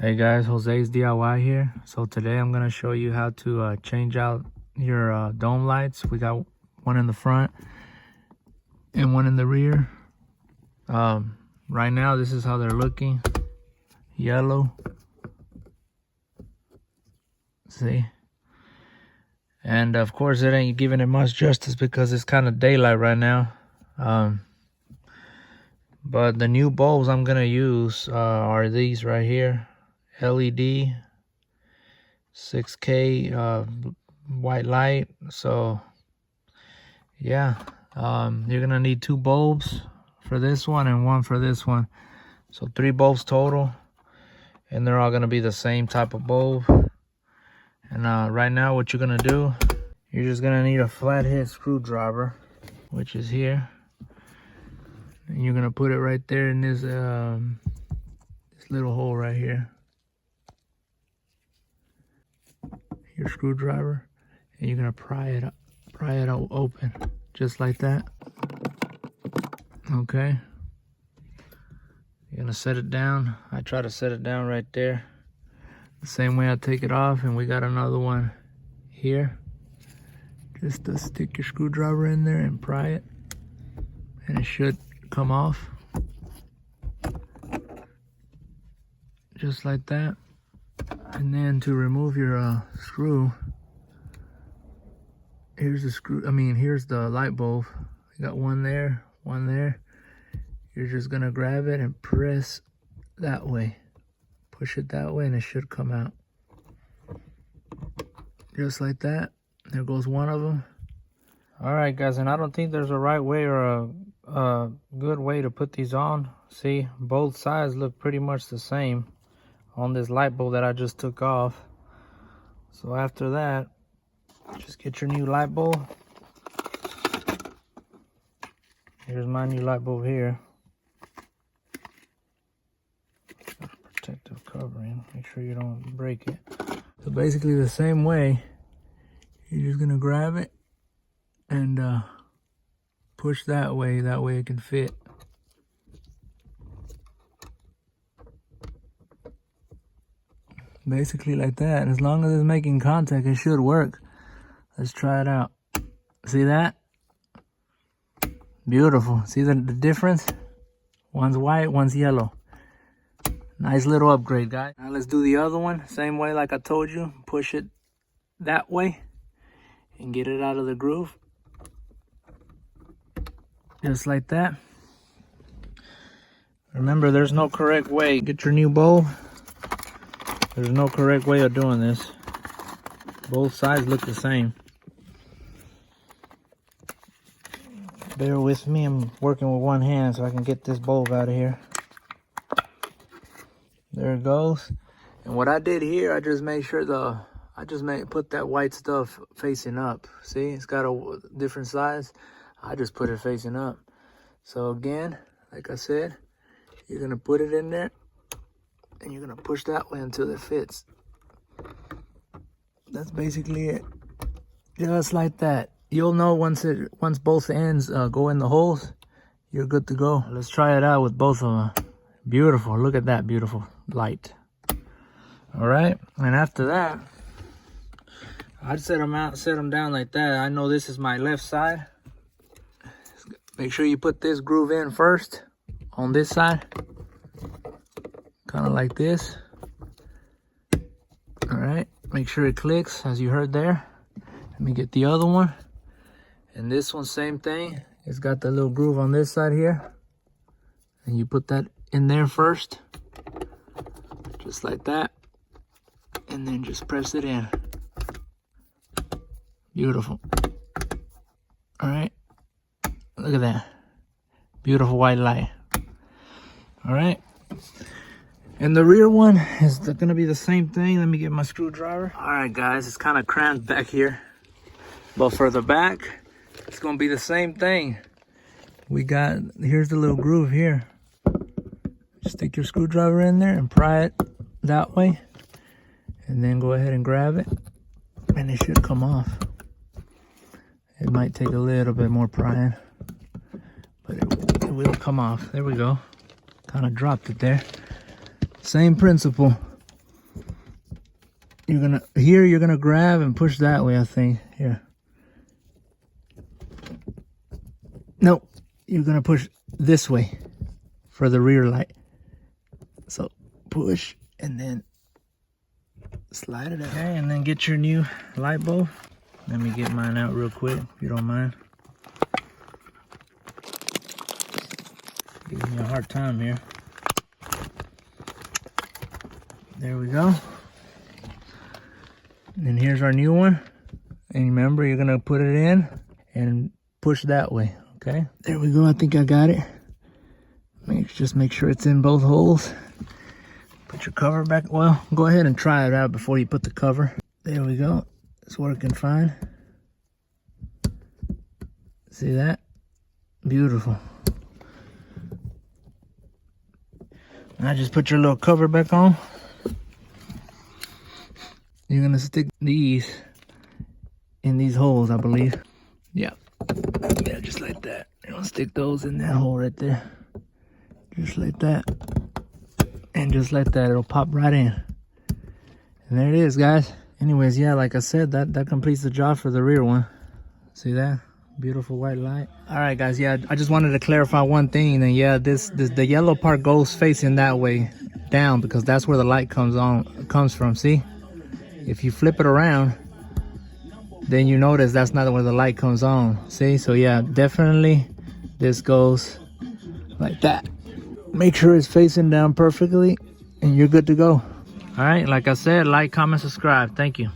Hey guys, Jose's DIY here. So today I'm gonna show you how to change out your dome lights. We got one in the front and one in the rear. Right now this is how they're looking. Yellow. See? And of course it ain't giving it much justice because it's kind of daylight right now. But the new bulbs I'm gonna use are these right here. LED 6K white light. So yeah, you're gonna need 2 bulbs for this one and 1 for this one, so 3 bulbs total, and they're all gonna be the same type of bulb. And right now what you're gonna do, you're just gonna need a flathead screwdriver, which is here, and you're gonna put it right there in this little hole right here, your screwdriver, and you're gonna pry it open just like that. Okay, you're gonna set it down. I try to set it down right there the same way I take it off. And we got another one here. Just to stick your screwdriver in there and pry it, and it should come off just like that. And then to remove your screw, here's the light bulb. You got one there, one there. You're just gonna grab it and press that way. Push it that way and it should come out. Just like that. There goes one of them. Alright guys, and I don't think there's a right way or a good way to put these on. See, both sides look pretty much the same on this light bulb that I just took off. So after that, just get your new light bulb. Here's my new light bulb here. Protective covering, make sure you don't break it. So basically the same way, you're just gonna grab it and push that way it can fit. Basically like that, and as long as it's making contact, it should work. Let's try it out. See that? Beautiful. See the difference? One's white, one's yellow. Nice little upgrade, guys. Now let's do the other one. Same way like I told you. Push it that way and get it out of the groove. Just like that. Remember, there's no correct way. Get your new bulb. There's no correct way of doing this. Both sides look the same. Bear with me, I'm working with one hand so I can get this bulb out of here. There it goes. And what I did here, I just made sure put that white stuff facing up. See, it's got a different size. I just put it facing up. So again, like I said, you're gonna put it in there and you're gonna push that way until it fits. That's basically it. Just like that. You'll know once both ends go in the holes, you're good to go. Let's try it out with both of them. Beautiful. Look at that beautiful light. All right, and after that, I'd set them down like that. I know this is my left side. Make sure you put this groove in first on this side, kind of like this. All right, make sure it clicks as you heard there. Let me get the other one. And this one, same thing. It's got the little groove on this side here. And you put that in there first. Just like that. And then just press it in. Beautiful. Alright. Look at that. Beautiful white light. Alright. And the rear one is going to be the same thing. Let me get my screwdriver. Alright guys, it's kind of cramped back here. But for the back, it's going to be the same thing. Here's the little groove here. Stick your screwdriver in there and pry it that way. And then go ahead and grab it. And it should come off. It might take a little bit more prying. But it will come off. There we go. Kind of dropped it there. Same principle. you're gonna grab and push that way, I think. Here. No, you're gonna push this way for the rear light. So push and then slide it out. Okay, and then get your new light bulb. Let me get mine out real quick, if you don't mind. Giving me a hard time here. There we go. And then here's our new one. And remember, you're gonna put it in and push that way, okay? There we go, I think I got it. Just make sure it's in both holes. Put your cover back. Well, go ahead and try it out before you put the cover. There we go. It's working fine. See that? Beautiful. Now just put your little cover back on. You're gonna stick these in these holes, I believe. Yeah, just like that. You're gonna stick those in that hole right there. Just like that. And just like that, it'll pop right in. And there it is, guys. Anyways, yeah, like I said, that completes the job for the rear one. See that? Beautiful white light. All right, guys, yeah, I just wanted to clarify one thing. And yeah, the yellow part goes facing that way down because that's where the light comes from, see? If you flip it around, then you notice that's not where the light comes on, see? So yeah, definitely this goes like that. Make sure it's facing down perfectly and you're good to go. All right, like I said, like, comment, subscribe. Thank you.